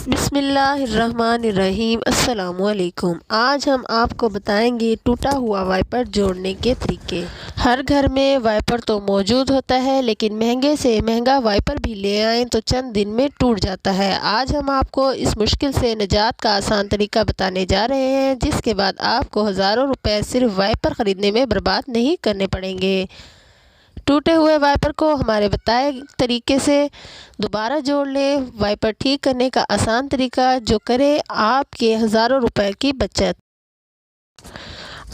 बिस्मिल्लाहिर्रहमानिर्रहीम। अस्सलामुअलैकुम। आज हम आपको बताएंगे टूटा हुआ वाइपर जोड़ने के तरीके। हर घर में वाइपर तो मौजूद होता है, लेकिन महंगे से महंगा वाइपर भी ले आएँ तो चंद दिन में टूट जाता है। आज हम आपको इस मुश्किल से निजात का आसान तरीका बताने जा रहे हैं, जिसके बाद आपको हज़ारों रुपए सिर्फ वाइपर ख़रीदने में बर्बाद नहीं करने पड़ेंगे। टूटे हुए वाइपर को हमारे बताए तरीके से दोबारा जोड़ लें। वाइपर ठीक करने का आसान तरीका जो करे आपके हज़ारों रुपए की बचत।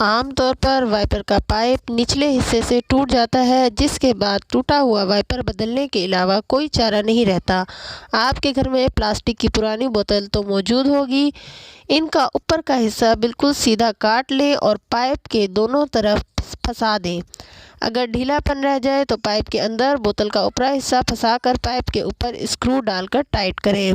आमतौर पर वाइपर का पाइप निचले हिस्से से टूट जाता है, जिसके बाद टूटा हुआ वाइपर बदलने के अलावा कोई चारा नहीं रहता। आपके घर में प्लास्टिक की पुरानी बोतल तो मौजूद होगी। इनका ऊपर का हिस्सा बिल्कुल सीधा काट लें और पाइप के दोनों तरफ फंसा दें। अगर ढीलापन रह जाए तो पाइप के अंदर बोतल का ऊपरी हिस्सा फंसाकर पाइप के ऊपर स्क्रू डालकर टाइट करें।